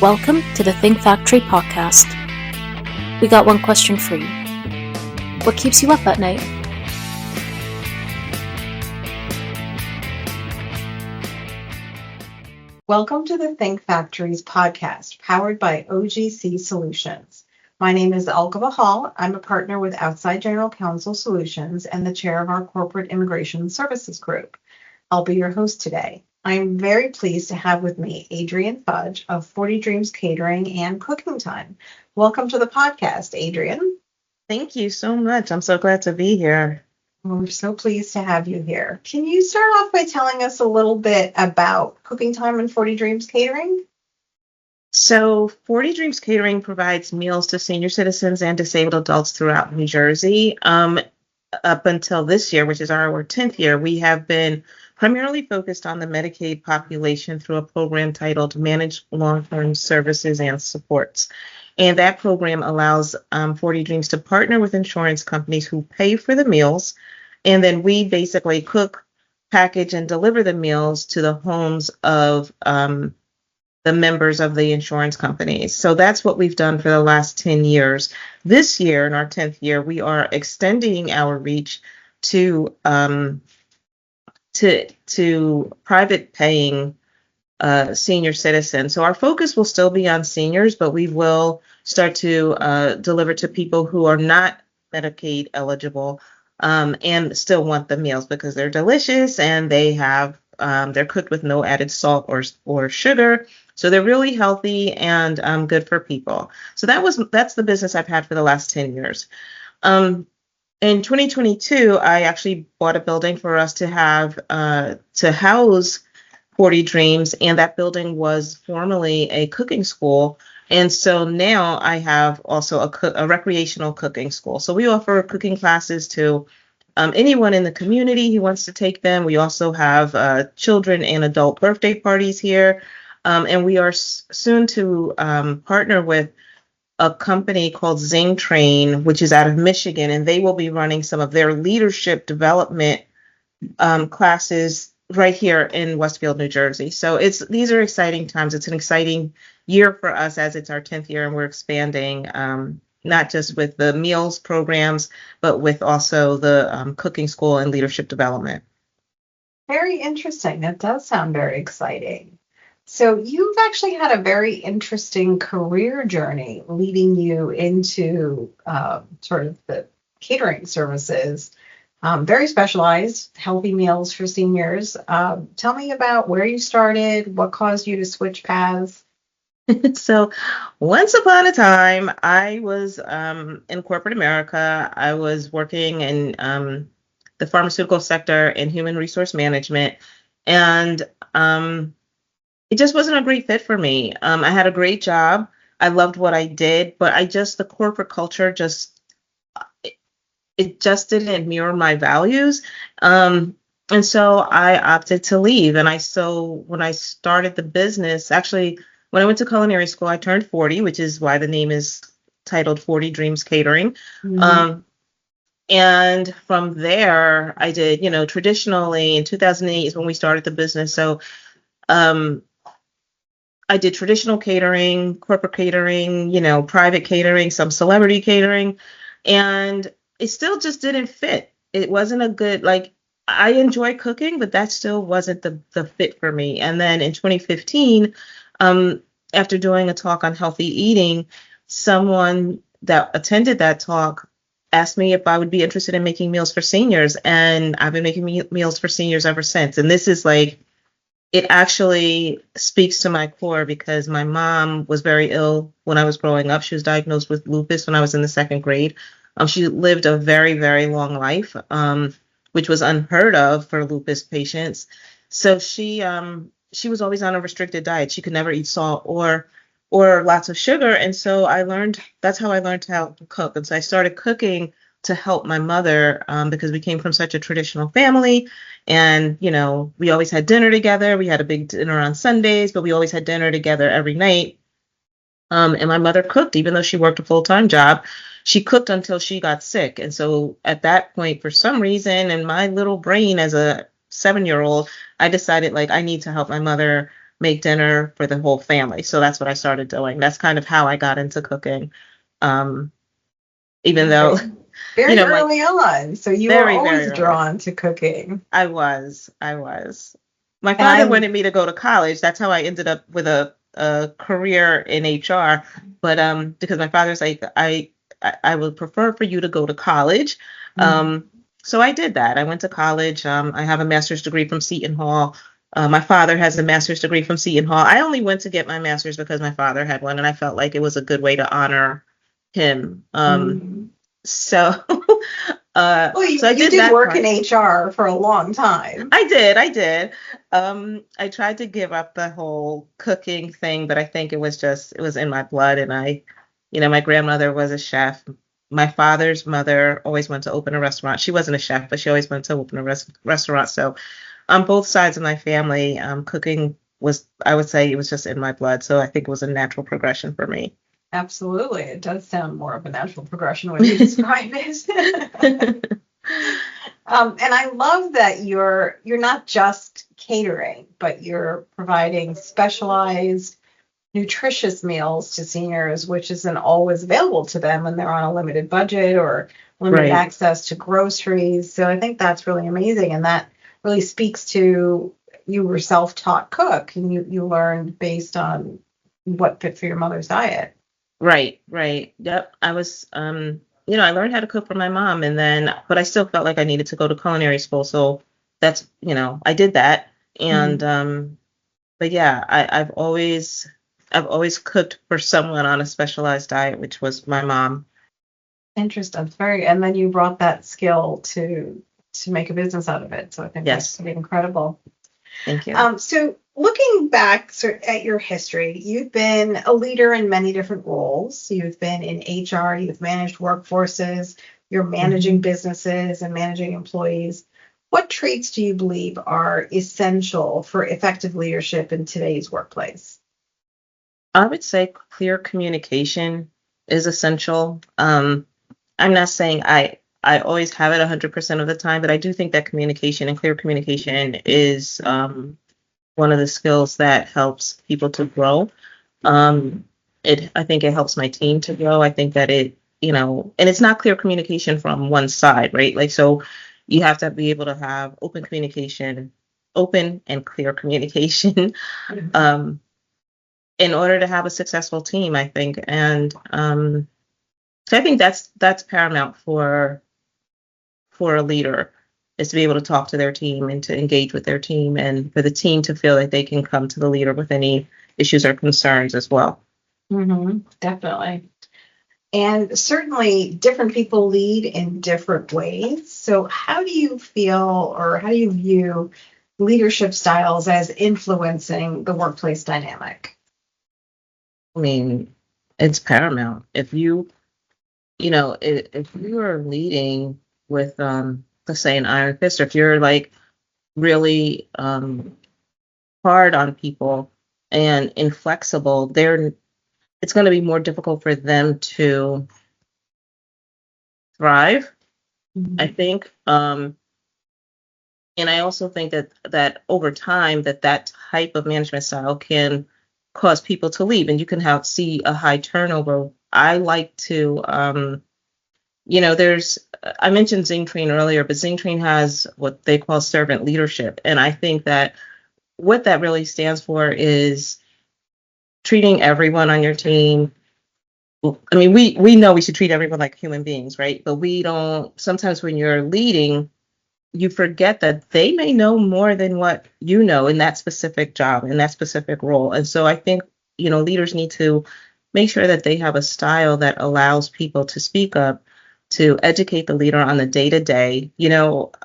Welcome to the Think Factory podcast. We got one question for you. What keeps you up at night? Welcome to the Think Factory's podcast, powered by OGC Solutions. My name is Alka Hall. I'm a partner with Outside General Counsel Solutions and the chair of our Corporate Immigration Services Group. I'll be your host today. I'm very pleased to have with me Adrienne Fudge of 40Dreams Catering and Cooking Time. Welcome to the podcast, Adrienne. Thank you so much. I'm so glad to be here. We're so pleased to have you here. Can you start off by telling us a little bit about Cooking Time and 40Dreams Catering? So 40Dreams Catering provides meals to senior citizens and disabled adults throughout New Jersey. Up until this year, which is our 10th year, we have been primarily focused on the Medicaid population through a program titled Managed Long-Term Services and Supports. And that program allows 40Dreams to partner with insurance companies who pay for the meals. And then we basically cook, package, and deliver the meals to the homes of the members of the insurance companies. So that's what we've done for the last 10 years. This year, in our 10th year, we are extending our reach to private paying senior citizens. So our focus will still be on seniors, but we will start to deliver to people who are not Medicaid eligible and still want the meals because they're delicious and they have they're cooked with no added salt or sugar. So they're really healthy and good for people. So that's the business I've had for the last 10 years. In 2022, I actually bought a building for us to have to house 40Dreams, and that building was formerly a cooking school. And so now I have also a recreational cooking school. So we offer cooking classes to anyone in the community who wants to take them. We also have children and adult birthday parties here. And we are soon to partner with a company called Zing Train, which is out of Michigan, and they will be running some of their leadership development classes right here in Westfield, New Jersey. So these are exciting times. It's an exciting year for us as it's our 10th year, and we're expanding not just with the meals programs, but with also the cooking school and leadership development. Very interesting. That does sound very exciting. So you've actually had a very interesting career journey leading you into sort of the catering services, very specialized, healthy meals for seniors. Tell me about where you started, what caused you to switch paths. So once upon a time, I was in corporate America. I was working in the pharmaceutical sector and human resource management, and it just wasn't a great fit for me. I had a great job. I loved what I did, but the corporate culture it just didn't mirror my values. And so I opted to leave. And when I started the business, actually, when I went to culinary school, I turned 40, which is why the name is titled 40Dreams Catering. Mm-hmm. And from there, I did, traditionally in 2008 is when we started the business. So I did traditional catering, corporate catering, private catering, some celebrity catering, and it still just didn't fit. It wasn't a good, I enjoy cooking, but that still wasn't the fit for me. And then in 2015, after doing a talk on healthy eating, someone that attended that talk asked me if I would be interested in making meals for seniors. And I've been making meals for seniors ever since. And this is it actually speaks to my core because my mom was very ill when I was growing up. She was diagnosed with lupus when I was in the second grade. She lived a very, very long life, which was unheard of for lupus patients. So she was always on a restricted diet. She could never eat salt or lots of sugar. And so that's how I learned how to cook. And so I started cooking to help my mother because we came from such a traditional family. And, we always had dinner together. We had a big dinner on Sundays, but we always had dinner together every night. And my mother cooked, even though she worked a full-time job. She cooked until she got sick. And so at that point, for some reason, in my little brain as a 7-year-old, I decided I need to help my mother make dinner for the whole family. So that's what I started doing. That's kind of how I got into cooking. Even though, very my early on. So you were very, very always early. drawn to cooking. I was. My And father I, wanted me to go to college. That's how I ended up with a career in HR. But because my father's like, I would prefer for you to go to college. So I did that. I went to college. I have a master's degree from Seton Hall. My father has a master's degree from Seton Hall. I only went to get my master's because my father had one, and I felt like it was a good way to honor him. So, well, so I you did did that work part. in HR for a long time. I did. I tried to give up the whole cooking thing, but I think it was in my blood. And my grandmother was a chef. My father's mother always wanted to open a restaurant. She wasn't a chef, but she always wanted to open a restaurant. So on both sides of my family, cooking I would say it was just in my blood. So I think it was a natural progression for me. Absolutely. It does sound more of a natural progression when you describe it. And I love that you're not just catering, but you're providing specialized, nutritious meals to seniors, which isn't always available to them when they're on a limited budget or limited Right. access to groceries. So I think that's really amazing. And that really speaks to you were self-taught cook and you learned based on what fit for your mother's diet. Right. Yep. I was, I learned how to cook from my mom but I still felt like I needed to go to culinary school. So that's, I did that. And, but yeah, I've always cooked for someone on a specialized diet, which was my mom. Interesting. And then you brought that skill to make a business out of it. So I think that's pretty incredible. Thank you. So looking back at your history, you've been a leader in many different roles. You've been in HR, you've managed workforces, you're managing businesses and managing employees. What traits do you believe are essential for effective leadership in today's workplace? I would say clear communication is essential. I'm not saying I always have it 100% of the time, but I do think that communication and clear communication is one of the skills that helps people to grow. I think it helps my team to grow. I think that and it's not clear communication from one side, right? Like, so you have to be able to have open and clear communication, in order to have a successful team, I think. And so I think that's paramount for a leader, is to be able to talk to their team and to engage with their team, and for the team to feel like they can come to the leader with any issues or concerns as well. Definitely. And certainly different people lead in different ways. So how do you feel, or how do you view leadership styles as influencing the workplace dynamic? I mean, it's paramount. If you are leading with, let's say, an iron fist, or if you're like really hard on people and inflexible, it's going to be more difficult for them to thrive, I think. And I also think that over time, that type of management style can cause people to leave, and you can see a high turnover. I like to, I mentioned Zing Train earlier, but Zing Train has what they call servant leadership. And I think that what that really stands for is treating everyone on your team. I mean, we know we should treat everyone like human beings, right? But we don't, sometimes when you're leading, you forget that they may know more than what you know in that specific job, in that specific role. And so I think, leaders need to make sure that they have a style that allows people to speak up, to educate the leader on the day-to-day.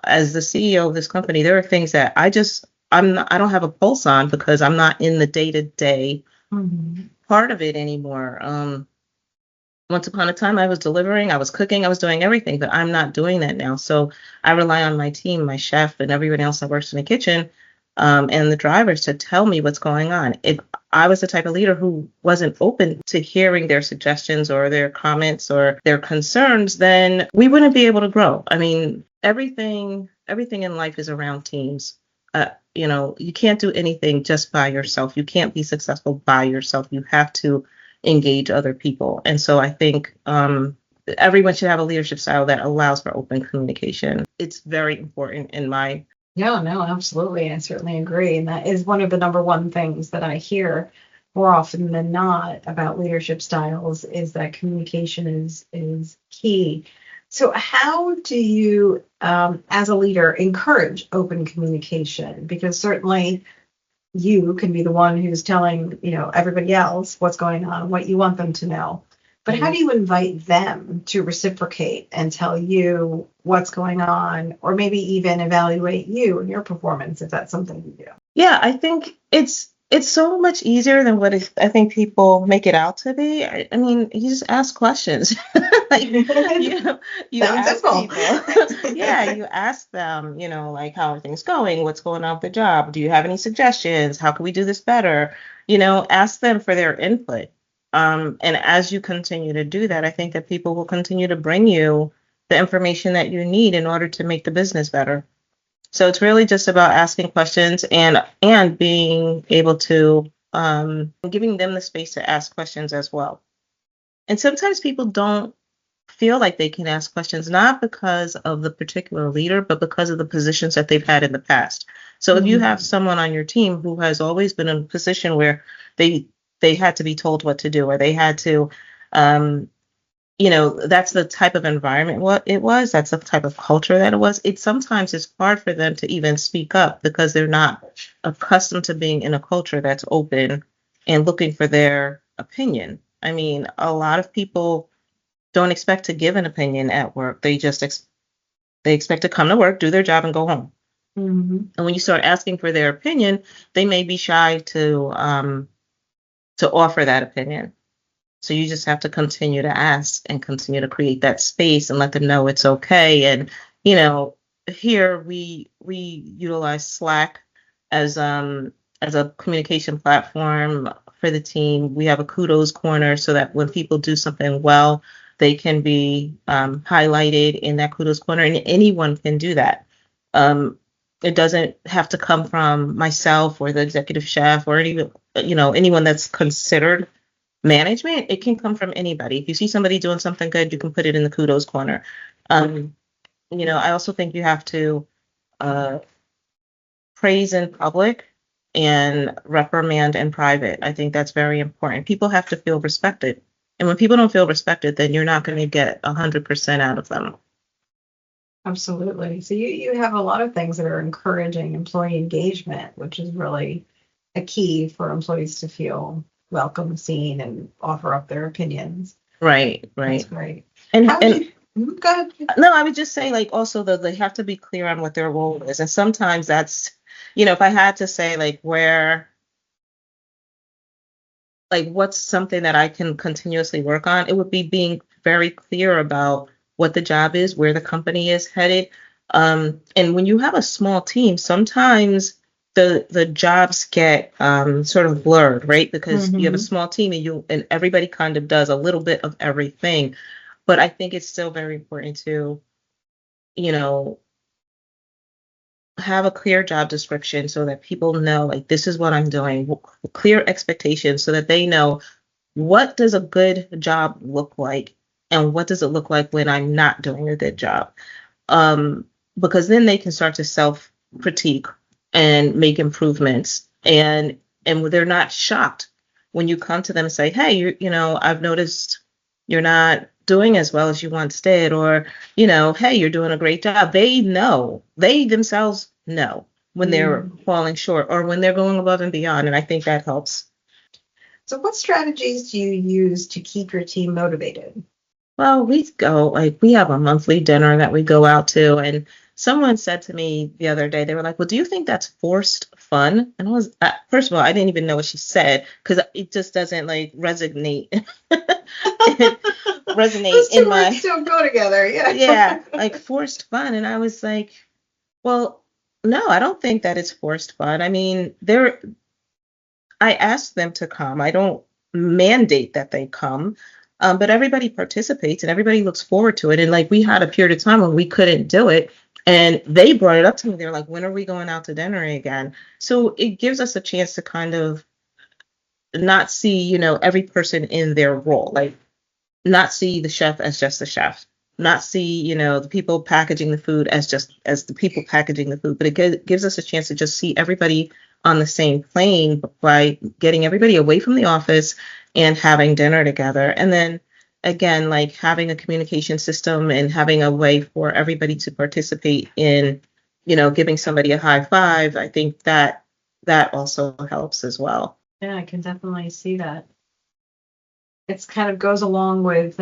As the CEO of this company, there are things that I don't have a pulse on, because I'm not in the day-to-day part of it anymore. Once upon a time, I was delivering, I was cooking, I was doing everything, but I'm not doing that now. So I rely on my team, my chef, and everyone else that works in the kitchen, and the drivers, to tell me what's going on. If I was the type of leader who wasn't open to hearing their suggestions or their comments or their concerns, then we wouldn't be able to grow. I mean, everything in life is around teams. You can't do anything just by yourself. You can't be successful by yourself. You have to engage other people. And so I think everyone should have a leadership style that allows for open communication. It's very important in my. No, no, absolutely. I certainly agree. And that is one of the number one things that I hear more often than not about leadership styles is that communication is key. So how do you, as a leader, encourage open communication? Because certainly you can be the one who's telling, everybody else what's going on, what you want them to know. But how do you invite them to reciprocate and tell you what's going on, or maybe even evaluate you and your performance if that's something you do? Yeah, I think it's so much easier than what I think people make it out to be. I mean, you just ask questions. Like, you ask people. Yeah, you ask them, like, how are things going? What's going on with the job? Do you have any suggestions? How can we do this better? Ask them for their input. And as you continue to do that, I think that people will continue to bring you the information that you need in order to make the business better. So it's really just about asking questions and being able to giving them the space to ask questions as well. And sometimes people don't feel like they can ask questions, not because of the particular leader, but because of the positions that they've had in the past. So if you have someone on your team who has always been in a position where they had to be told what to do, or they had to, that's the type of environment what it was, that's the type of culture that it was. It sometimes is hard for them to even speak up because they're not accustomed to being in a culture that's open and looking for their opinion. I mean, a lot of people don't expect to give an opinion at work. They just they expect to come to work, do their job, and go home. And when you start asking for their opinion, they may be shy to offer that opinion. So you just have to continue to ask and continue to create that space and let them know it's okay. And here we utilize Slack as a communication platform for the team. We have a kudos corner so that when people do something well, they can be highlighted in that kudos corner, and anyone can do that. It doesn't have to come from myself or the executive chef or anyone that's considered management. It can come from anybody. If you see somebody doing something good, you can put it in the kudos corner. I also think you have to praise in public and reprimand in private. I think that's very important. People have to feel respected. And when people don't feel respected, then you're not going to get 100% out of them. Absolutely. So you have a lot of things that are encouraging employee engagement, which is really a key for employees to feel welcome, seen, and offer up their opinions. Right. That's great. And go ahead. No, I would just say, like, also that they have to be clear on what their role is. And sometimes that's, if I had to say, like, what's something that I can continuously work on, it would be being very clear about what the job is, where the company is headed. And when you have a small team, sometimes the jobs get sort of blurred, right? Because you have a small team and everybody kind of does a little bit of everything. But I think it's still very important to, have a clear job description so that people know, like, this is what I'm doing, clear expectations so that they know what does a good job look like and what does it look like when I'm not doing a good job. Because then they can start to self-critique and make improvements, and they're not shocked when you come to them and say, hey, I've noticed you're not doing as well as you once did, or hey, you're doing a great job. They themselves know when they're falling short or when they're going above and beyond, and I think that helps. So what strategies do you use to keep your team motivated? Well, we have a monthly dinner that we go out to, and someone said to me the other day, they were like, well, do you think that's forced fun? And I was, first of all, I didn't even know what she said because it just doesn't resonate. Those two words don't go together. Yeah, like forced fun. And I was like, well, no, I don't think that it's forced fun. I mean, I ask them to come. I don't mandate that they come. But everybody participates and everybody looks forward to it. And like we had a period of time when we couldn't do it. And they brought it up to me. They're like, when are we going out to dinner again? So it gives us a chance to kind of not see, every person in their role. Like not see the chef as just the chef, not see, the people packaging the food as just as the people packaging the food, but it gives us a chance to just see everybody on the same plane by getting everybody away from the office and having dinner together. And then again, like having a communication system and having a way for everybody to participate in, giving somebody a high five. I think that also helps as well. Yeah, I can definitely see that. It's kind of goes along with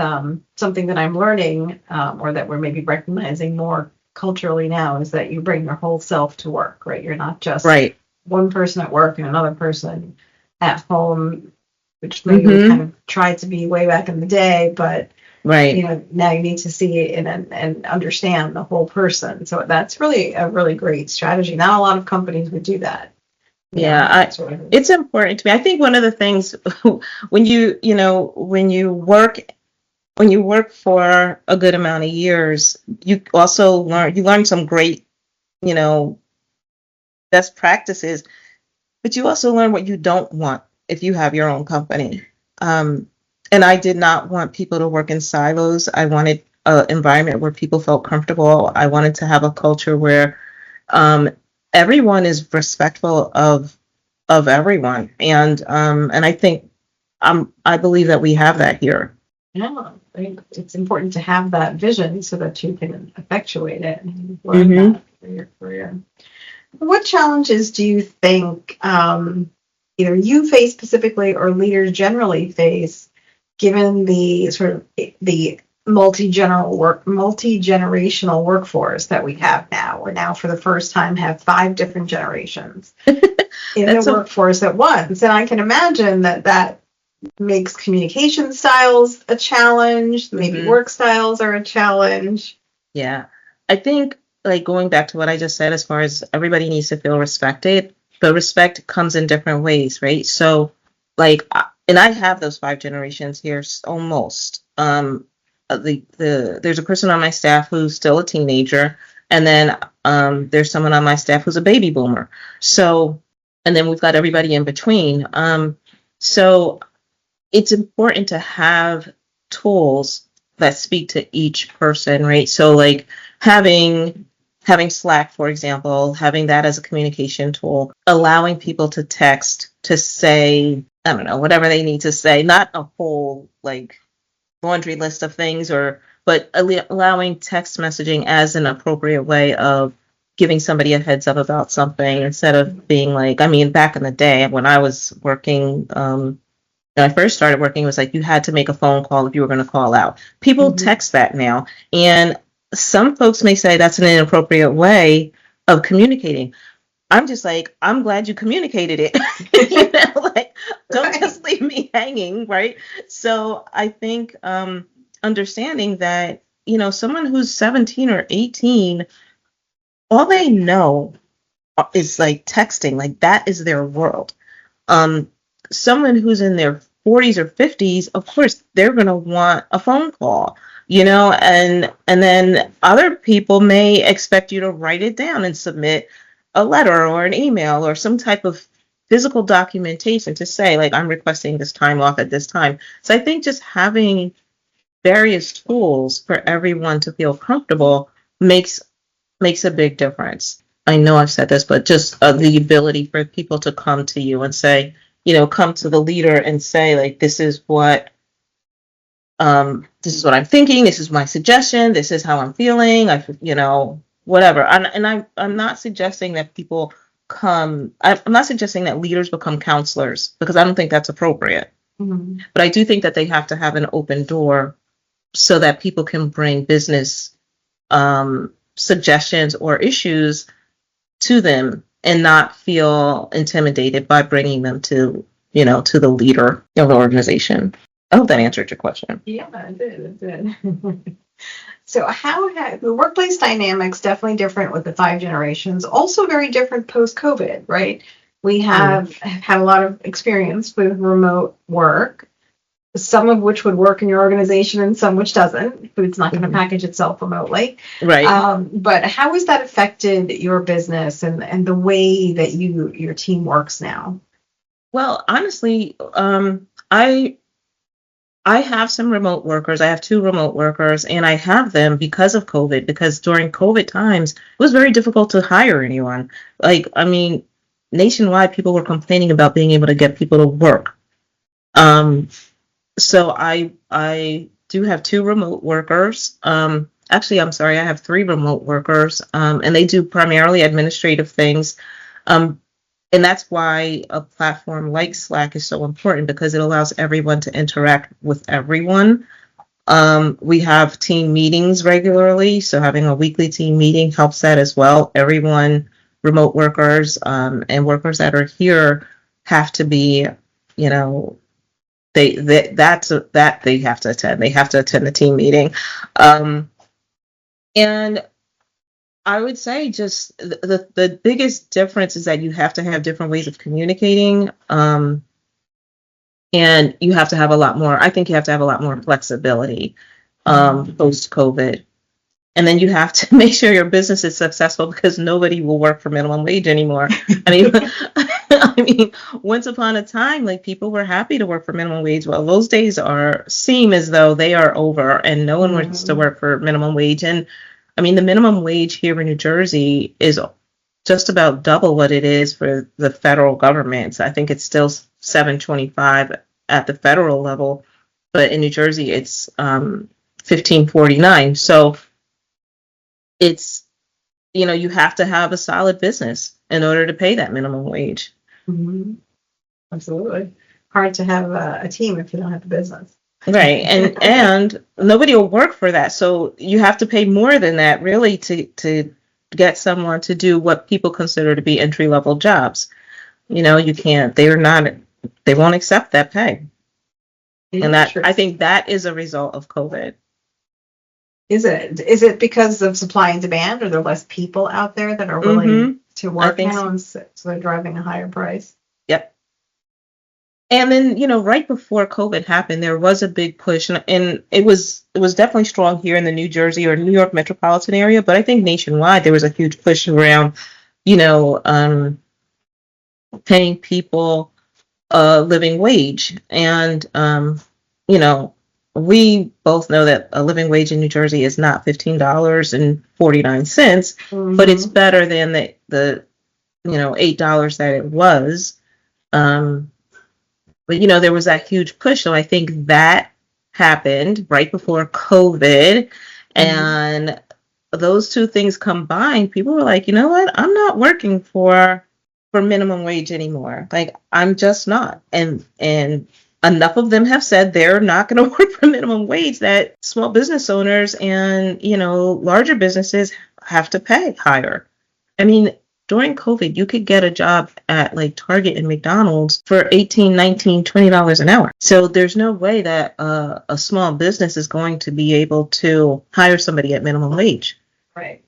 something that I'm learning, or that we're maybe recognizing more culturally now, is that you bring your whole self to work, right? You're not just Right. one person at work and another person at home, which maybe we kind of tried to be way back in the day, but Right. now you need to see it and understand the whole person. So that's really a really great strategy. Not a lot of companies would do that. Yeah, it's important to me. I think one of the things when you work for a good amount of years, you also learn some great, best practices, but you also learn what you don't want if you have your own company. And I did not want people to work in silos. I wanted an environment where people felt comfortable. I wanted to have a culture where everyone is respectful of everyone, and I think I believe that we have that here. Yeah, I think it's important to have that vision so that you can effectuate it and learn that for your career. What challenges do you think either you face specifically or leaders generally face, given the sort of the multi-generational workforce that we have now? We're now for the first time have 5 different generations in the workforce at once, and I can imagine that makes communication styles a challenge. Maybe work styles are a challenge. Yeah, I think like going back to what I just said, as far as everybody needs to feel respected, but respect comes in different ways, right? So like, and I have those 5 generations here almost. There's a person on my staff who's still a teenager, and then there's someone on my staff who's a baby boomer. So, and then we've got everybody in between. So it's important to have tools that speak to each person, right? So like having Slack, for example, having that as a communication tool, allowing people to text to say, I don't know, whatever they need to say, not a whole like laundry list of things, but allowing text messaging as an appropriate way of giving somebody a heads up about something, instead of being like, I mean, back in the day when I was working, when I first started working, it was like you had to make a phone call if you were going to call out. People text that now, and some folks may say that's an inappropriate way of communicating. I'm just like, I'm glad you communicated it. Like, don't just leave me hanging, right? So I think understanding that, someone who's 17 or 18, all they know is like texting, like that is their world. Someone who's in their 40s or 50s, of course, they're going to want a phone call, and then other people may expect you to write it down and submit a letter or an email or some type of physical documentation to say, like, I'm requesting this time off at this time. So I think just having various tools for everyone to feel comfortable makes a big difference. I know I've said this, but just the ability for people to come to you and say, come to the leader and say, like, this is what I'm thinking. This is my suggestion. This is how I'm feeling. Whatever. And I'm not suggesting that people come. I'm not suggesting that leaders become counselors, because I don't think that's appropriate. But I do think that they have to have an open door so that people can bring business suggestions or issues to them and not feel intimidated by bringing them to the leader of the organization. I hope that answered your question. Yeah, it did. So how the workplace dynamics definitely different with the 5 generations, also very different post-COVID, right? We have had a lot of experience with remote work. some of which would work in your organization and some which doesn't. Food's not going to package itself remotely. Right. But how has that affected your business and the way that your team works now? Well, honestly, I have some remote workers. I have 2 remote workers, and I have them because of COVID, because during COVID times, it was very difficult to hire anyone. Like, I mean, nationwide, people were complaining about being able to get people to work. Um, so I do have 2 remote workers. Actually, I'm sorry, I have 3 remote workers, and they do primarily administrative things. Um, and that's why a platform like Slack is so important, because it allows everyone to interact with everyone. We have team meetings regularly, so having a weekly team meeting helps that as well. Everyone, remote workers, and workers that are here have to be, you know, that they have to attend. They have to attend the team meeting. And I would say just the biggest difference is that you have to have different ways of communicating, and you have to have a lot more. I think you have to have a lot more flexibility post COVID, and then you have to make sure your business is successful, because nobody will work for minimum wage anymore. I mean, I mean, once upon a time, like, people were happy to work for minimum wage. Well, those days seem as though they are over, and no one wants to work for minimum wage. And I mean, the minimum wage here in New Jersey is just about double what it is for the federal government. So I think it's still $7.25 at the federal level, but in New Jersey it's $15.49. So it's, you have to have a solid business in order to pay that minimum wage. Mm-hmm. Absolutely. Hard to have a team if you don't have a business. Right. And nobody will work for that. So you have to pay more than that, really, to get someone to do what people consider to be entry level jobs. You can't, they won't accept that pay. And I think that is a result of COVID. Is it because of supply and demand? Are there less people out there that are willing to work now, so they're driving a higher price? Yep. And then, right before COVID happened, there was a big push, and it was definitely strong here in the New Jersey or New York metropolitan area, but I think nationwide there was a huge push around, paying people a living wage. And, we both know that a living wage in New Jersey is not $15.49, but it's better than the $8 that it was. But there was that huge push, so I think that happened right before COVID, and those 2 things combined, people were like, you know what, I'm not working for minimum wage anymore. Like, I'm just not. And enough of them have said they're not going to work for minimum wage, that small business owners and, larger businesses have to pay higher. I mean, during COVID, you could get a job at like Target and McDonald's for $18, $19, $20 an hour. So there's no way that a small business is going to be able to hire somebody at minimum wage. Right.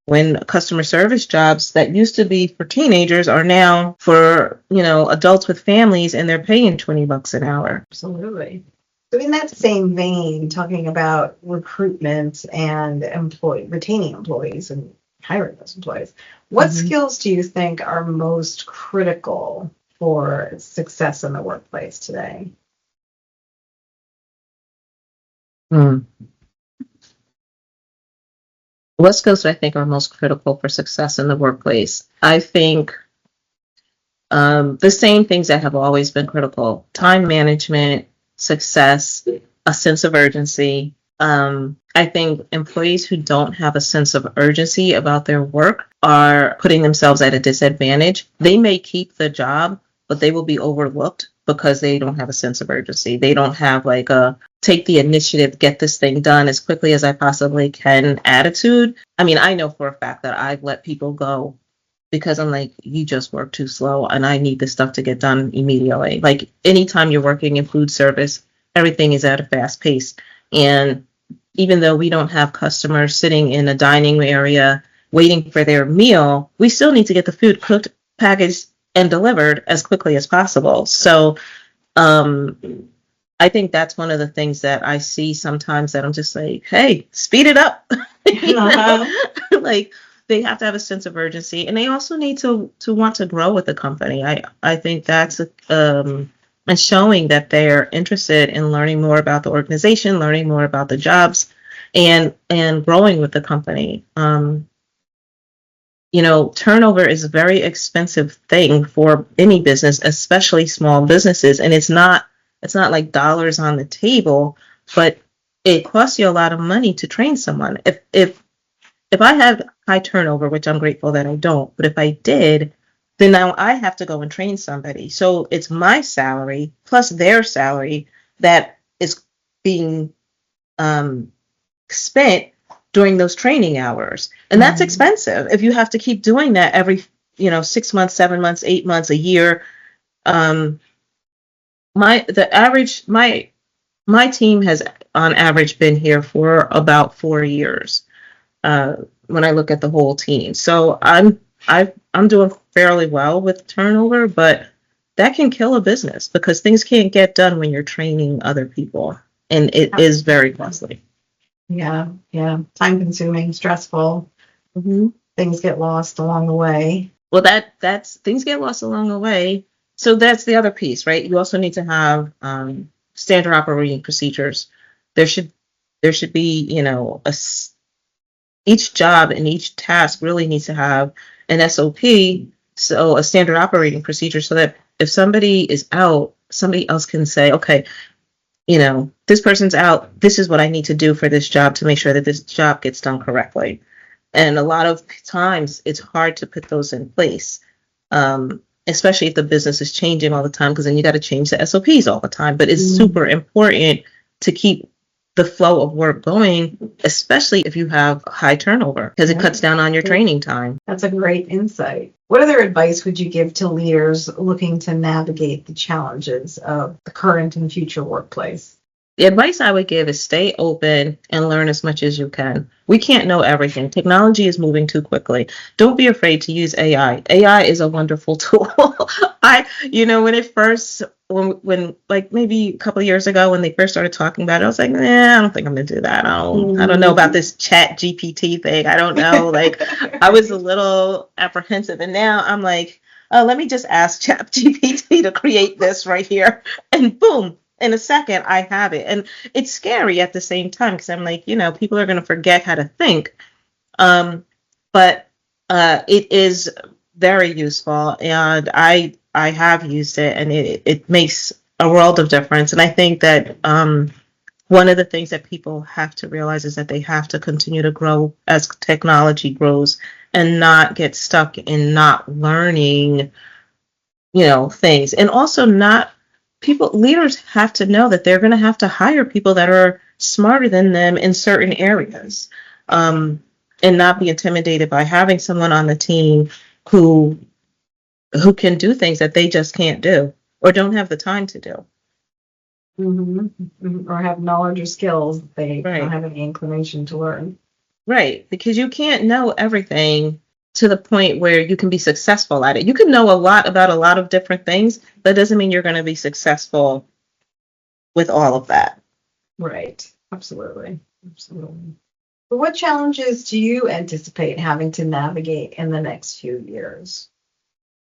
When customer service jobs that used to be for teenagers are now for, adults with families, and they're paying $20 an hour. Absolutely. So in that same vein, talking about recruitment and retaining employees and hiring those employees, what skills do you think are most critical for success in the workplace today? What skills do I think are most critical for success in the workplace? I think the same things that have always been critical: time management, success, a sense of urgency. I think employees who don't have a sense of urgency about their work are putting themselves at a disadvantage. They may keep the job, but they will be overlooked because they don't have a sense of urgency. They don't have like a take the initiative, get this thing done as quickly as I possibly can attitude. I mean, I know for a fact that I've let people go because I'm like, you just work too slow and I need this stuff to get done immediately. Like, anytime you're working in food service, everything is at a fast pace. And even though we don't have customers sitting in a dining area waiting for their meal, we still need to get the food cooked, packaged, and delivered as quickly as possible. So I think that's one of the things that I see sometimes that I'm just like, hey, speed it up. You know? Like they have to have a sense of urgency, and they also need to want to grow with the company. I think that's and showing that they're interested in learning more about the organization, learning more about the jobs, and growing with the company. Turnover is a very expensive thing for any business, especially small businesses, and it's not like dollars on the table, but it costs you a lot of money to train someone. If I have high turnover, which I'm grateful that I don't, but if I did, then now I have to go and train somebody. So it's my salary plus their salary that is being spent during those training hours. And that's expensive if you have to keep doing that every, 6 months, 7 months, 8 months, a year. My team has on average been here for about 4 years, when I look at the whole team. So I'm doing fairly well with turnover, but that can kill a business because things can't get done when you're training other people, and it is very costly. Yeah, yeah. Time consuming, stressful. Mm-hmm. Things get lost along the way. Well, that's things get lost along the way. So that's the other piece, right? You also need to have standard operating procedures. There should be, each job and each task really needs to have an SOP, so a standard operating procedure, so that if somebody is out, somebody else can say, okay, this person's out. This is what I need to do for this job to make sure that this job gets done correctly. And a lot of times it's hard to put those in place, especially if the business is changing all the time, because then you got to change the SOPs all the time. But it's super important to keep the flow of work going, especially if you have high turnover, because it cuts down on your training time. That's a great insight. What other advice would you give to leaders looking to navigate the challenges of the current and future workplace? The advice I would give is stay open and learn as much as you can. We can't know everything. Technology is moving too quickly. Don't be afraid to use AI. AI is a wonderful tool. When like maybe a couple of years ago when they first started talking about it, I was like, I don't think I'm gonna do that. I don't know about this chat GPT thing. I don't know. Like I was a little apprehensive, and now I'm like, oh, let me just ask chat GPT to create this right here, and boom. In a second, I have it. And it's scary at the same time because I'm like, people are going to forget how to think. But it is very useful. And I have used it, and it makes a world of difference. And I think that one of the things that people have to realize is that they have to continue to grow as technology grows and not get stuck in not learning, things. And also leaders have to know that they're going to have to hire people that are smarter than them in certain areas, and not be intimidated by having someone on the team who can do things that they just can't do or don't have the time to do. Mm-hmm. Or have knowledge or skills they don't have any inclination to learn. Right, because you can't know everything to the point where you can be successful at it. You can know a lot about a lot of different things, but it doesn't mean you're going to be successful with all of that. Right. Absolutely. But what challenges do you anticipate having to navigate in the next few years?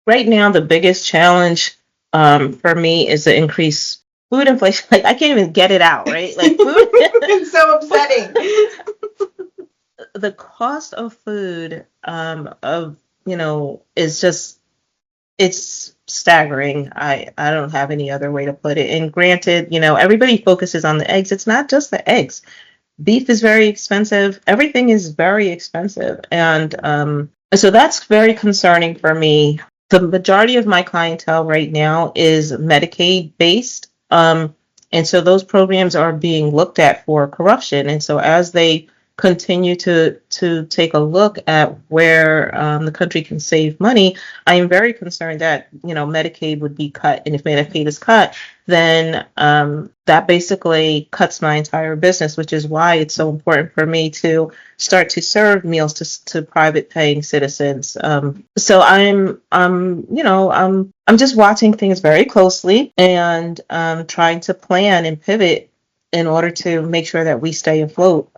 Right now, the biggest challenge for me is the increased food inflation. Like I can't even get it out, right? Like food. It's so upsetting. The cost of food is just, it's staggering. I don't have any other way to put it. And granted, everybody focuses on the eggs. It's not just the eggs. Beef is very expensive. Everything is very expensive. And so that's very concerning for me. The majority of my clientele right now is Medicaid based. And so those programs are being looked at for corruption. And so as they continue to take a look at where the country can save money. I am very concerned that Medicaid would be cut, and if Medicaid is cut, then that basically cuts my entire business, which is why it's so important for me to start to serve meals to private paying citizens. So I'm just watching things very closely and trying to plan and pivot in order to make sure that we stay afloat.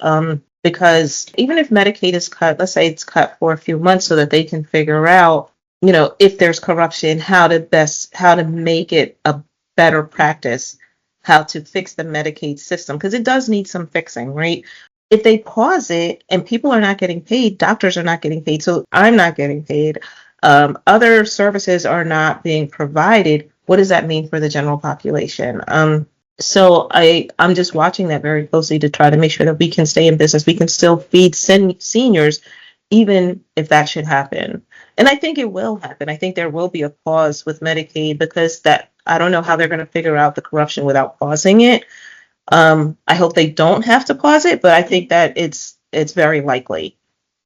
Because even if Medicaid is cut, let's say it's cut for a few months so that they can figure out, if there's corruption, how to make it a better practice, how to fix the Medicaid system, because it does need some fixing, right? If they pause it and people are not getting paid, doctors are not getting paid, so I'm not getting paid. Other services are not being provided. What does that mean for the general population? So I'm just watching that very closely to try to make sure that we can stay in business. We can still feed seniors, even if that should happen. And I think it will happen. I think there will be a pause with Medicaid because I don't know how they're going to figure out the corruption without pausing it. I hope they don't have to pause it, but I think that it's very likely.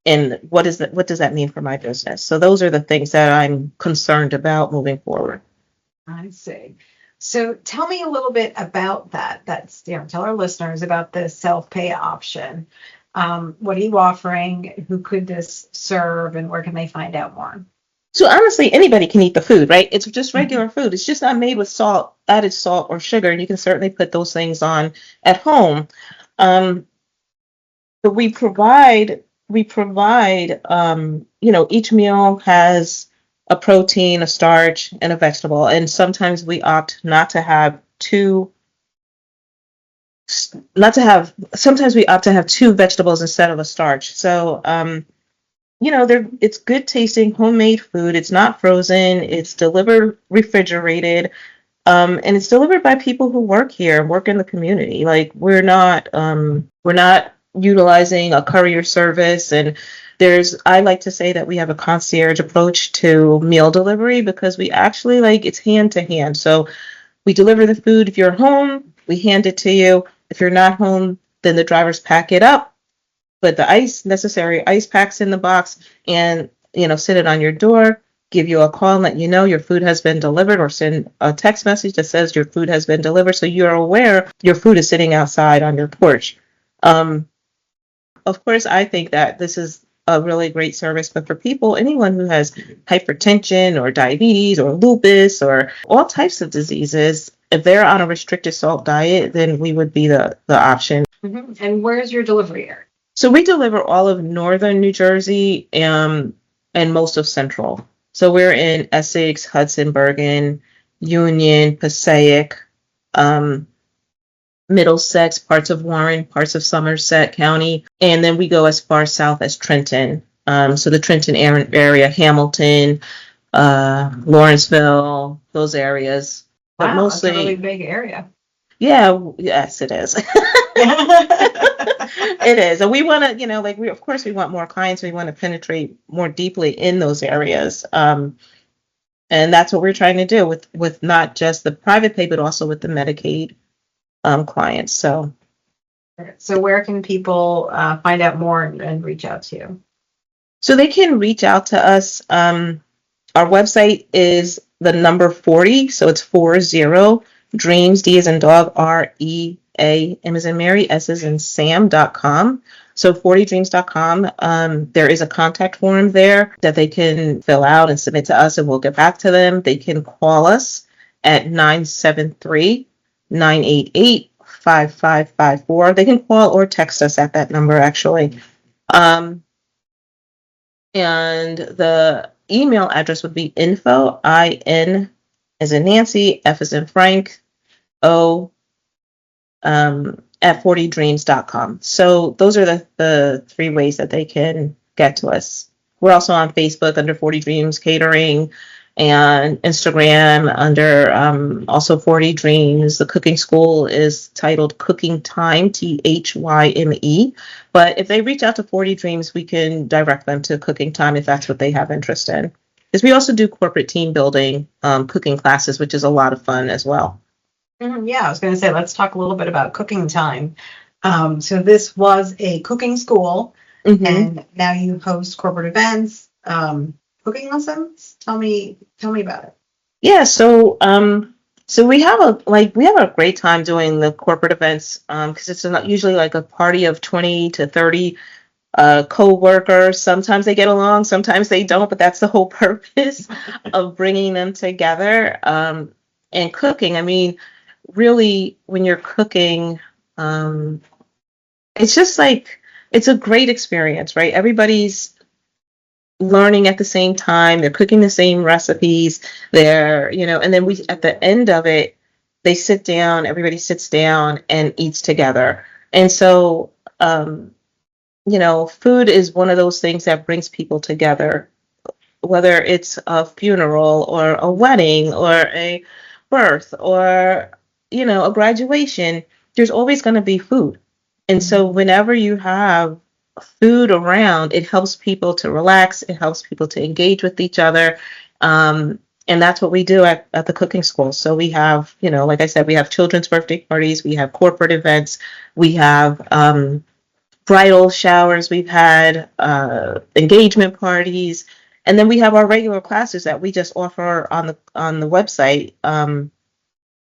And what does that mean for my business? So those are the things that I'm concerned about moving forward. I see. So tell me a little bit about that. Tell our listeners about the self-pay option. What are you offering? Who could this serve, and where can they find out more? So honestly, anybody can eat the food, right? It's just regular food. It's just not made with added salt or sugar, and you can certainly put those things on at home. But we provide, each meal has a protein, a starch, and a vegetable. And sometimes we opt sometimes we opt to have two vegetables instead of a starch. So, it's good tasting homemade food. It's not frozen. It's delivered refrigerated. And it's delivered by people who work here, work in the community. Like we're not utilizing a courier service, and I like to say that we have a concierge approach to meal delivery because we actually it's hand to hand. So we deliver the food. If you're home, we hand it to you. If you're not home, then the drivers pack it up, put the necessary ice packs in the box, and sit it on your door, give you a call and let you know your food has been delivered, or send a text message that says your food has been delivered, so you're aware your food is sitting outside on your porch. Of course, I think that this is a really great service, but for anyone who has hypertension or diabetes or lupus or all types of diseases, if they're on a restricted salt diet, then we would be the option. Mm-hmm. And where's your delivery area? So we deliver all of northern New Jersey and most of central. So we're in Essex, Hudson, Bergen, Union, Passaic, Middlesex, parts of Warren, parts of Somerset County, and then we go as far south as Trenton. So the Trenton area, Hamilton, Lawrenceville, those areas. But wow, mostly, that's a really big area. Yeah, yes, it is. It is. And we want to, of course we want more clients. We want to penetrate more deeply in those areas. And that's what we're trying to do with not just the private pay, but also with the Medicaid clients. So where can people find out more and reach out to you? So they can reach out to us. Our website is the number 40, so it's 40 dreams, D as in dog, REA, M as in Mary, S as in Sam.com. So 40dreams.com. There is a contact form there that they can fill out and submit to us, and we'll get back to them. They can call us at 973-988-5554. They can call or text us at that number, actually. And the email address would be info, I-N as in Nancy, F as in Frank, O, at 40dreams.com. So those are the three ways that they can get to us. We're also on Facebook under 40Dreams Catering, and Instagram under also 40Dreams. The cooking school is titled Cooking Thyme, Thyme. But if they reach out to 40Dreams, we can direct them to Cooking Thyme if that's what they have interest in. Because we also do corporate team building cooking classes, which is a lot of fun as well. Yeah, I was going to say, let's talk a little bit about Cooking Thyme. So this was a cooking school, Mm-hmm. and now you host corporate events, cooking lessons. Tell me about it. Yeah, so we have a great time doing the corporate events, because it's not usually like a party of 20 to 30 co-workers. Sometimes they get along, sometimes they don't, but that's the whole purpose of bringing them together. And cooking, I mean, really, when you're cooking, um, it's just like it's a great experience, right? Everybody's learning at the same time. They're cooking the same recipes. And then we, at the end of it, they sit down, everybody sits down and eats together. And so, food is one of those things that brings people together, whether it's a funeral or a wedding or a birth or, a graduation, there's always going to be food. And so whenever you have food around, it helps people to relax, it helps people to engage with each other. And that's what we do at the cooking school. So we have, like I said, we have children's birthday parties, we have corporate events, we have bridal showers, we've had engagement parties, and then we have our regular classes that we just offer on the website,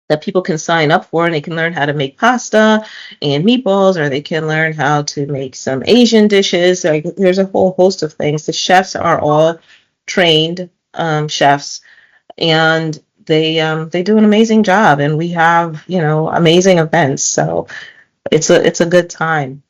that people can sign up for, and they can learn how to make pasta and meatballs, or they can learn how to make some Asian dishes. Like, there's a whole host of things. The chefs are all trained chefs, and they do an amazing job, and we have amazing events. So it's a good time.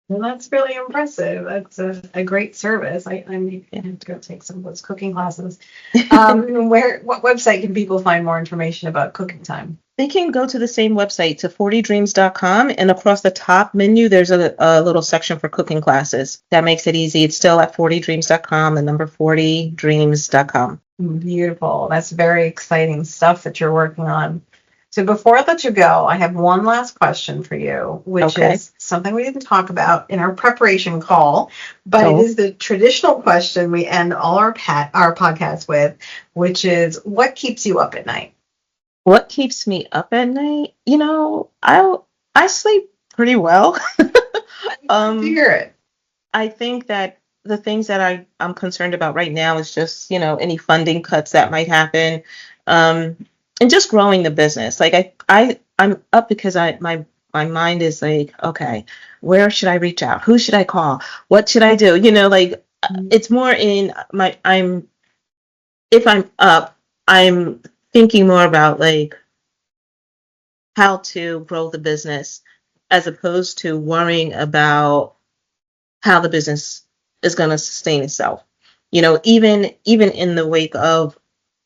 Well, that's really impressive. That's a great service. I'm going to go take some of those cooking classes. What website can people find more information about cooking time? They can go to the same website, to 40dreams.com, and across the top menu, there's a little section for cooking classes. That makes it easy. It's still at 40dreams.com, the number 40dreams.com. Beautiful. That's very exciting stuff that you're working on. So before I let you go, I have one last question for you, which is something we didn't talk about in our preparation call, but it is the traditional question we end all our podcasts with, which is, what keeps you up at night? What keeps me up at night? I sleep pretty well. To hear it. I think that the things that I'm concerned about right now is just, any funding cuts that might happen. And just growing the business. Like I'm up because my mind is like, okay, where should I reach out? Who should I call? What should I do? It's more in if I'm up, I'm thinking more about like how to grow the business, as opposed to worrying about how the business is going to sustain itself. Even in the wake of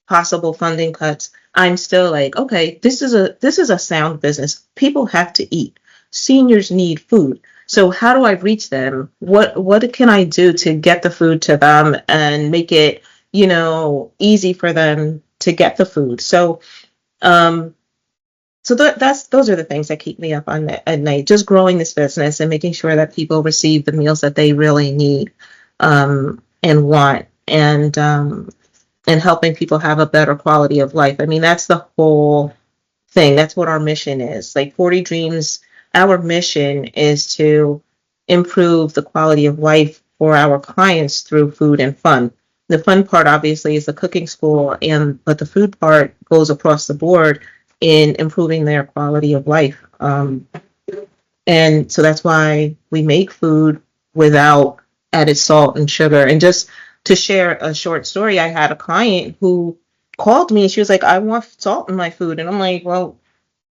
possible funding cuts, I'm still like, okay, this is a sound business. People have to eat. Seniors need food. So how do I reach them? What can I do to get the food to them and make it, easy for them to get the food? So those are the things that keep me up at night. Just growing this business and making sure that people receive the meals that they really need, and want, and helping people have a better quality of life. I mean, that's the whole thing. That's what our mission is. Like 40 Dreams, our mission is to improve the quality of life for our clients through food and fun. The fun part, obviously, is the cooking school, but the food part goes across the board in improving their quality of life. And so that's why we make food without added salt and sugar. And just to share a short story, I had a client who called me and she was like, I want salt in my food. And I'm like, well,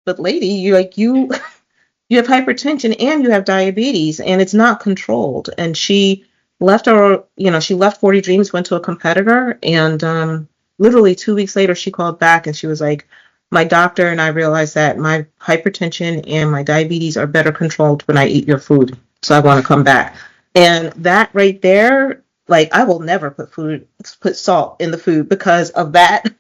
but lady, you you have hypertension and you have diabetes and it's not controlled. And she left she left 40 Dreams, went to a competitor, and literally 2 weeks later she called back and she was like, my doctor and I realized that my hypertension and my diabetes are better controlled when I eat your food. So I want to come back. And that right there, like, I will never put salt in the food because of that,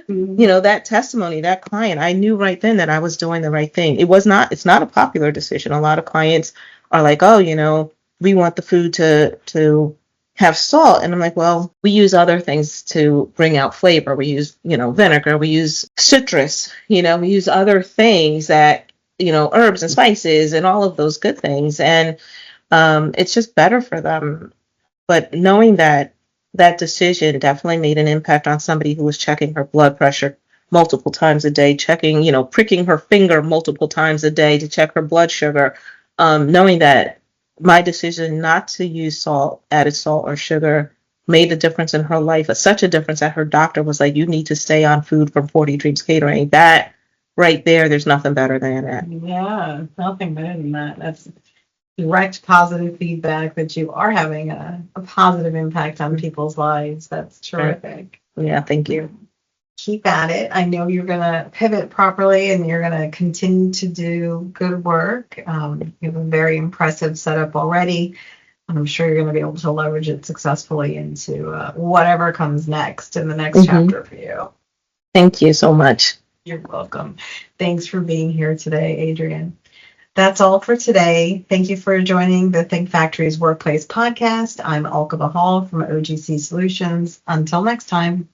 that testimony, that client. I knew right then that I was doing the right thing. It's not a popular decision. A lot of clients are like, oh, we want the food to have salt. And I'm like, well, we use other things to bring out flavor. We use, vinegar, we use citrus, we use other things that herbs and spices and all of those good things. And it's just better for them. But knowing that that decision definitely made an impact on somebody who was checking her blood pressure multiple times a day, pricking her finger multiple times a day to check her blood sugar, knowing that my decision not to use added salt or sugar made a difference in her life, such a difference that her doctor was like, you need to stay on food from 40 Dreams Catering. That right there, there's nothing better than that. Yeah, nothing better than that. That's direct positive feedback that you are having a positive impact on people's lives. That's terrific. Yeah, thank you. Keep at it. I know you're going to pivot properly and you're going to continue to do good work. You have a very impressive setup already. I'm sure you're going to be able to leverage it successfully into whatever comes next in the next chapter for you. Thank you so much. You're welcome. Thanks for being here today, Adrienne. That's all for today. Thank you for joining the Think Factory's Workplace Podcast. I'm Alka Bahal from OGC Solutions. Until next time.